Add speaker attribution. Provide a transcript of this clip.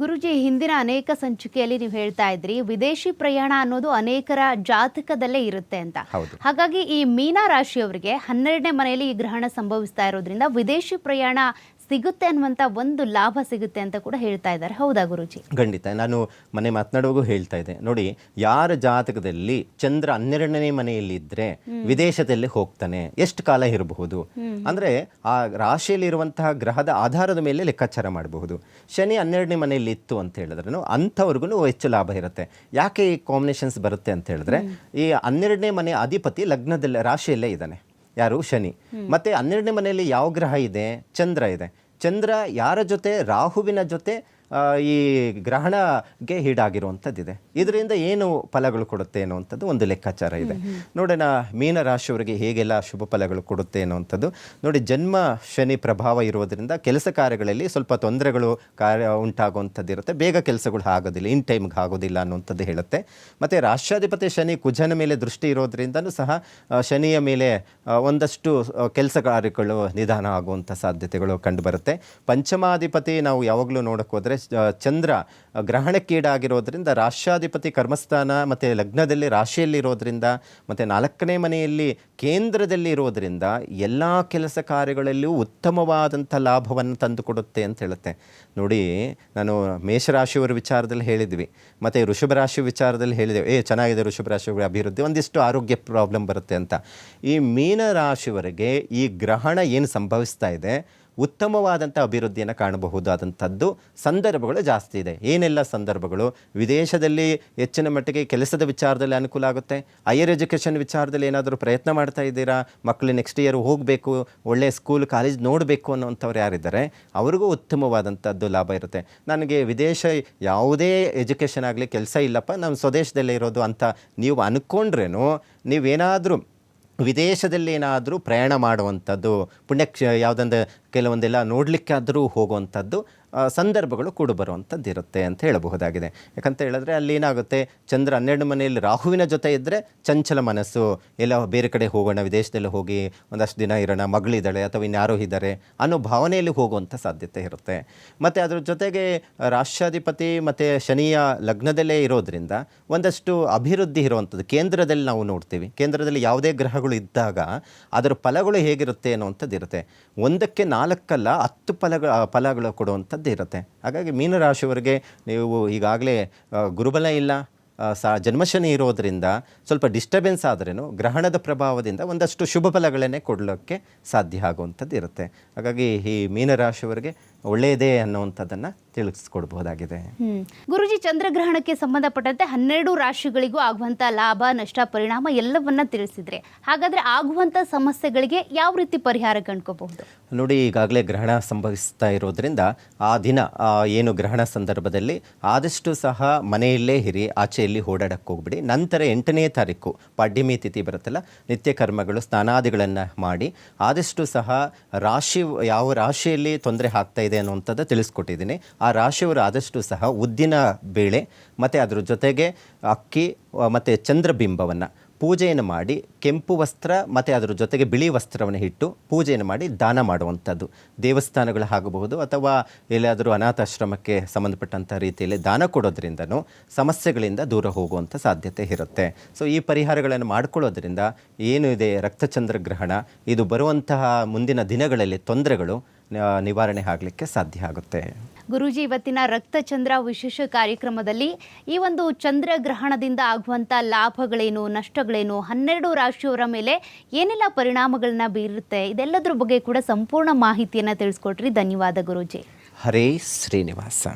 Speaker 1: ಗುರುಜಿ, ಹಿಂದಿನ ಅನೇಕ ಸಂಚಿಕೆಯಲ್ಲಿ ನೀವು ಹೇಳ್ತಾ ಇದ್ರಿ ವಿದೇಶಿ ಪ್ರಯಾಣ ಅನ್ನೋದು ಅನೇಕರ ಜಾತಕದಲ್ಲೇ ಇರುತ್ತೆ ಅಂತ. ಹಾಗಾಗಿ ಈ ಮೀನ ರಾಶಿಯವರಿಗೆ 12ನೇ ಮನೆಯಲ್ಲಿ ಈ ಗ್ರಹಣ ಸಂಭವಿಸ್ತಾ ಇರೋದ್ರಿಂದ ವಿದೇಶಿ ಪ್ರಯಾಣ ಸಿಗುತ್ತೆ ಅನ್ನುವಂಥ ಒಂದು ಲಾಭ ಸಿಗುತ್ತೆ ಅಂತ ಕೂಡ ಹೇಳ್ತಾ ಇದ್ದಾರೆ. ಹೌದಾ ಗುರುಜಿ?
Speaker 2: ಖಂಡಿತ. ನಾನು ಮನೆ ಮಾತನಾಡುವಾಗ ಹೇಳ್ತಾ ಇದ್ದೆ ನೋಡಿ, ಯಾರ ಜಾತಕದಲ್ಲಿ ಚಂದ್ರ 12ನೇ ಮನೆಯಲ್ಲಿ ಇದ್ರೆ ವಿದೇಶದಲ್ಲಿ ಹೋಗ್ತಾನೆ, ಎಷ್ಟು ಕಾಲ ಇರಬಹುದು ಅಂದ್ರೆ ಆ ರಾಶಿಯಲ್ಲಿ ಇರುವಂತಹ ಗ್ರಹದ ಆಧಾರದ ಮೇಲೆ ಲೆಕ್ಕಾಚಾರ ಮಾಡಬಹುದು. ಶನಿ 12ನೇ ಮನೆಯಲ್ಲಿ ಇತ್ತು ಅಂತ ಹೇಳಿದ್ರೆ ಅಂಥವ್ರಿಗೂ ಹೆಚ್ಚು ಲಾಭ ಇರುತ್ತೆ. ಯಾಕೆ ಈ ಕಾಂಬಿನೇಷನ್ಸ್ ಬರುತ್ತೆ ಅಂತ ಹೇಳಿದ್ರೆ, ಈ 12ನೇ ಮನೆ ಅಧಿಪತಿ ಲಗ್ನದಲ್ಲಿ ರಾಶಿಯಲ್ಲೇ ಇದ್ದಾನೆ, ಯಾರು? ಶನಿ. ಮತ್ತೆ 12ನೇ ಮನೆಯಲ್ಲಿ ಯಾವ ಗ್ರಹ ಇದೆ? ಚಂದ್ರ ಇದೆ. ಚಂದ್ರ ಯಾರ ಜೊತೆ? ರಾಹುವಿನ ಜೊತೆ ಈ ಗ್ರಹಣಕ್ಕೆ ಈಡಾಗಿರುವಂಥದ್ದಿದೆ. ಇದರಿಂದ ಏನು ಫಲಗಳು ಕೊಡುತ್ತೆ ಅನ್ನುವಂಥದ್ದು ಒಂದು ಲೆಕ್ಕಾಚಾರ ಇದೆ. ನೋಡೋಣ ಮೀನ ರಾಶಿಯವರಿಗೆ ಹೇಗೆಲ್ಲ ಶುಭ ಫಲಗಳು ಕೊಡುತ್ತೆ ಅನ್ನುವಂಥದ್ದು. ನೋಡಿ, ಜನ್ಮ ಶನಿ ಪ್ರಭಾವ ಇರೋದ್ರಿಂದ ಕೆಲಸ ಕಾರ್ಯಗಳಲ್ಲಿ ಸ್ವಲ್ಪ ತೊಂದರೆಗಳು ಉಂಟಾಗುವಂಥದ್ದು ಇರುತ್ತೆ. ಬೇಗ ಕೆಲಸಗಳು ಆಗೋದಿಲ್ಲ, ಇನ್ ಟೈಮ್ಗೆ ಆಗೋದಿಲ್ಲ ಅನ್ನುವಂಥದ್ದು ಹೇಳುತ್ತೆ. ಮತ್ತು ರಾಷ್ಟ್ರಾಧಿಪತಿ ಶನಿ ಕುಜನ ಮೇಲೆ ದೃಷ್ಟಿ ಇರೋದ್ರಿಂದನೂ ಸಹ ಶನಿಯ ಮೇಲೆ ಒಂದಷ್ಟು ಕೆಲಸ ಕಾರ್ಯಗಳು ನಿಧಾನ ಆಗುವಂಥ ಸಾಧ್ಯತೆಗಳು ಕಂಡುಬರುತ್ತೆ. ಪಂಚಮಾಧಿಪತಿ ನಾವು ಯಾವಾಗಲೂ ನೋಡೋಕೆ ಹೋದರೆ ಚಂದ್ರ ಗ್ರಹಣಕ್ಕೀಡಾಗಿರೋದ್ರಿಂದ ರಾಷ್ಟ್ರಾಧಿಪತಿ ಕರ್ಮಸ್ಥಾನ ಮತ್ತು ಲಗ್ನದಲ್ಲಿ ರಾಶಿಯಲ್ಲಿರೋದ್ರಿಂದ ಮತ್ತು 4ನೇ ಮನೆಯಲ್ಲಿ ಕೇಂದ್ರದಲ್ಲಿ ಇರೋದ್ರಿಂದ ಎಲ್ಲ ಕೆಲಸ ಕಾರ್ಯಗಳಲ್ಲಿಯೂ ಉತ್ತಮವಾದಂಥ ಲಾಭವನ್ನು ತಂದುಕೊಡುತ್ತೆ ಅಂತ ಹೇಳುತ್ತೆ. ನೋಡಿ, ನಾನು ಮೇಷರಾಶಿಯವರ ವಿಚಾರದಲ್ಲಿ ಹೇಳಿದ್ವಿ, ಮತ್ತು ವೃಷಭ ರಾಶಿ ವಿಚಾರದಲ್ಲಿ ಹೇಳಿದ್ದೇವೆ, ಚೆನ್ನಾಗಿದೆ ವೃಷಭ ರಾಶಿಯವರ ಅಭಿವೃದ್ಧಿ, ಒಂದಿಷ್ಟು ಆರೋಗ್ಯ ಪ್ರಾಬ್ಲಮ್ ಬರುತ್ತೆ ಅಂತ. ಈ ಮೀನ ರಾಶಿಯವರೆಗೆ ಈ ಗ್ರಹಣ ಏನು ಸಂಭವಿಸ್ತಾ ಇದೆ, ಉತ್ತಮವಾದಂಥ ಅಭಿವೃದ್ಧಿಯನ್ನು ಕಾಣಬಹುದಾದಂಥದ್ದು ಸಂದರ್ಭಗಳು ಜಾಸ್ತಿ ಇದೆ. ಏನೆಲ್ಲ ಸಂದರ್ಭಗಳು? ವಿದೇಶದಲ್ಲಿ ಹೆಚ್ಚಿನ ಮಟ್ಟಿಗೆ ಕೆಲಸದ ವಿಚಾರದಲ್ಲಿ ಅನುಕೂಲ ಆಗುತ್ತೆ. ಹೈಯರ್ ಎಜುಕೇಷನ್ ವಿಚಾರದಲ್ಲಿ ಏನಾದರೂ ಪ್ರಯತ್ನ ಮಾಡ್ತಾ ಇದ್ದೀರಾ, ಮಕ್ಕಳು ನೆಕ್ಸ್ಟ್ ಇಯರ್ ಹೋಗಬೇಕು, ಒಳ್ಳೆಯ ಸ್ಕೂಲ್ ಕಾಲೇಜ್ ನೋಡಬೇಕು ಅನ್ನೋಂಥವ್ರು ಯಾರಿದ್ದಾರೆ ಅವ್ರಿಗೂ ಉತ್ತಮವಾದಂಥದ್ದು ಲಾಭ ಇರುತ್ತೆ. ನನಗೆ ವಿದೇಶ ಯಾವುದೇ ಎಜುಕೇಷನ್ ಆಗಲಿ ಕೆಲಸ ಇಲ್ಲಪ್ಪ, ನಾನು ಸ್ವದೇಶದಲ್ಲೇ ಇರೋದು ಅಂತ ನೀವು ಅಂದ್ಕೊಂಡ್ರೇನು, ನೀವೇನಾದರೂ ವಿದೇಶದಲ್ಲಿ ಏನಾದರೂ ಪ್ರಯಾಣ ಮಾಡುವಂಥದ್ದು, ಯಾವುದಂದ್ರೆ ಕೆಲವೊಂದೆಲ್ಲ ನೋಡಲಿಕ್ಕಾದರೂ ಹೋಗುವಂಥದ್ದು ಸಂದರ್ಭಗಳು ಕೂಡ ಬರುವಂಥದ್ದು ಇರುತ್ತೆ ಅಂತ ಹೇಳಬಹುದಾಗಿದೆ. ಯಾಕಂತ ಹೇಳಿದ್ರೆ ಅಲ್ಲಿ ಏನಾಗುತ್ತೆ, ಚಂದ್ರ 12 ಮನೆಯಲ್ಲಿ ರಾಹುವಿನ ಜೊತೆ ಇದ್ದರೆ ಚಂಚಲ ಮನಸ್ಸು, ಎಲ್ಲ ಬೇರೆ ಕಡೆ ಹೋಗೋಣ, ವಿದೇಶದಲ್ಲಿ ಹೋಗಿ ಒಂದಷ್ಟು ದಿನ ಇರೋಣ, ಮಗಳಿದ್ದಾಳೆ ಅಥವಾ ಇನ್ಯಾರೋ ಇದ್ದಾರೆ ಅನ್ನೋ ಭಾವನೆಯಲ್ಲಿ ಹೋಗುವಂಥ ಸಾಧ್ಯತೆ ಇರುತ್ತೆ. ಮತ್ತು ಅದ್ರ ಜೊತೆಗೆ ರಾಷ್ಟ್ರಾಧಿಪತಿ ಮತ್ತು ಶನಿಯ ಲಗ್ನದಲ್ಲೇ ಇರೋದ್ರಿಂದ ಒಂದಷ್ಟು ಅಭಿವೃದ್ಧಿ ಇರುವಂಥದ್ದು ಕೇಂದ್ರದಲ್ಲಿ ನಾವು ನೋಡ್ತೀವಿ. ಕೇಂದ್ರದಲ್ಲಿ ಯಾವುದೇ ಗ್ರಹಗಳು ಇದ್ದಾಗ ಅದರ ಫಲಗಳು ಹೇಗಿರುತ್ತೆ ಅನ್ನುವಂಥದ್ದು ಇರುತ್ತೆ. 1ಕ್ಕೆ 4 ಅಲ್ಲ 10 ಫಲಗಳು ಕೊಡುವಂಥದ್ದು ಇರುತ್ತೆ. ಹಾಗಾಗಿ ಮೀನರಾಶಿಯವರಿಗೆ ನೀವು ಈಗಾಗಲೇ ಗುರುಬಲ ಇಲ್ಲ, ಜನ್ಮಶನಿ ಇರೋದರಿಂದ ಸ್ವಲ್ಪ ಡಿಸ್ಟರ್ಬೆನ್ಸ್ ಆದ್ರೂ ಗ್ರಹಣದ ಪ್ರಭಾವದಿಂದ ಒಂದಷ್ಟು ಶುಭ ಫಲಗಳನ್ನೇ ಕೊಡಲಿಕ್ಕೆ ಸಾಧ್ಯ ಆಗುವಂಥದ್ದು ಇರುತ್ತೆ. ಹಾಗಾಗಿ ಈ ಮೀನರಾಶಿಯವರಿಗೆ ಒಳ್ಳೆಯದೇ ಅನ್ನುವಂಥದ್ದನ್ನು ತಿಳಿಸ್ಕೊಡ್ಬಹುದಾಗಿದೆ.
Speaker 1: ಗುರುಜಿ, ಚಂದ್ರಗ್ರಹಣಕ್ಕೆ ಸಂಬಂಧಪಟ್ಟಂತೆ 12 ರಾಶಿಗಳಿಗೂ ಆಗುವಂಥ ಲಾಭ ನಷ್ಟ ಪರಿಣಾಮ ಎಲ್ಲವನ್ನ ತಿಳಿಸಿದ್ರೆ, ಹಾಗಾದರೆ ಆಗುವಂಥ ಸಮಸ್ಯೆಗಳಿಗೆ ಯಾವ ರೀತಿ ಪರಿಹಾರ ಕಂಡ್ಕೋಬಹುದು?
Speaker 2: ನೋಡಿ, ಈಗಾಗಲೇ ಗ್ರಹಣ ಸಂಭವಿಸ್ತಾ ಇರೋದ್ರಿಂದ ಆ ದಿನ ಏನು ಗ್ರಹಣ ಸಂದರ್ಭದಲ್ಲಿ ಆದಷ್ಟು ಸಹ ಮನೆಯಲ್ಲೇ ಇರಿ, ಆಚೆಯಲ್ಲಿ ಓಡಾಡಕ್ಕೆ ಹೋಗ್ಬಿಡಿ. ನಂತರ 8ನೇ ತಾರೀಕು ಪಾಡ್ಯಮಿ ತಿಥಿ ಬರುತ್ತಲ್ಲ, ನಿತ್ಯ ಕರ್ಮಗಳು ಸ್ನಾನಾದಿಗಳನ್ನು ಮಾಡಿ ಆದಷ್ಟು ಸಹ ಯಾವ ರಾಶಿಯಲ್ಲಿ ತೊಂದರೆ ಆಗ್ತಾ ಇದೆ ಅನ್ನುವಂಥದ್ದು ತಿಳಿಸ್ಕೊಟ್ಟಿದ್ದೀನಿ. ಆ ರಾಶಿಯವರು ಆದಷ್ಟು ಸಹ ಉದ್ದಿನ ಬೇಳೆ ಮತ್ತು ಅದ್ರ ಜೊತೆಗೆ ಅಕ್ಕಿ ಮತ್ತು ಚಂದ್ರಬಿಂಬವನ್ನು ಪೂಜೆಯನ್ನು ಮಾಡಿ, ಕೆಂಪು ವಸ್ತ್ರ ಮತ್ತು ಅದರ ಜೊತೆಗೆ ಬಿಳಿ ವಸ್ತ್ರವನ್ನು ಇಟ್ಟು ಪೂಜೆಯನ್ನು ಮಾಡಿ ದಾನ ಮಾಡುವಂಥದ್ದು. ದೇವಸ್ಥಾನಗಳು ಆಗಬಹುದು ಅಥವಾ ಎಲ್ಲಾದರೂ ಅನಾಥಾಶ್ರಮಕ್ಕೆ ಸಂಬಂಧಪಟ್ಟಂಥ ರೀತಿಯಲ್ಲಿ ದಾನ ಕೊಡೋದ್ರಿಂದನೂ ಸಮಸ್ಯೆಗಳಿಂದ ದೂರ ಹೋಗುವಂಥ ಸಾಧ್ಯತೆ ಇರುತ್ತೆ. ಸೊ ಈ ಪರಿಹಾರಗಳನ್ನು ಮಾಡಿಕೊಳ್ಳೋದ್ರಿಂದ ಏನು ಇದೆ ರಕ್ತಚಂದ್ರ ಗ್ರಹಣ, ಇದು ಬರುವಂತಹ ಮುಂದಿನ ದಿನಗಳಲ್ಲಿ ತೊಂದರೆಗಳು ನಿವಾರಣೆ ಆಗಲಿಕ್ಕೆ ಸಾಧ್ಯ ಆಗುತ್ತೆ.
Speaker 1: ಗುರೂಜಿ, ಇವತ್ತಿನ ರಕ್ತಚಂದ್ರ ವಿಶೇಷ ಕಾರ್ಯಕ್ರಮದಲ್ಲಿ ಈ ಒಂದು ಚಂದ್ರಗ್ರಹಣದಿಂದ ಆಗುವಂಥ ಲಾಭಗಳೇನು, ನಷ್ಟಗಳೇನು, 12 ರಾಶಿಯವರ ಮೇಲೆ ಏನೆಲ್ಲ ಪರಿಣಾಮಗಳನ್ನ ಬೀರುತ್ತೆ, ಇದೆಲ್ಲದರ ಬಗ್ಗೆ ಕೂಡ ಸಂಪೂರ್ಣ ಮಾಹಿತಿಯನ್ನು ತಿಳಿಸ್ಕೊಟ್ರಿ. ಧನ್ಯವಾದ ಗುರೂಜಿ.
Speaker 2: ಹರೇ ಶ್ರೀನಿವಾಸ.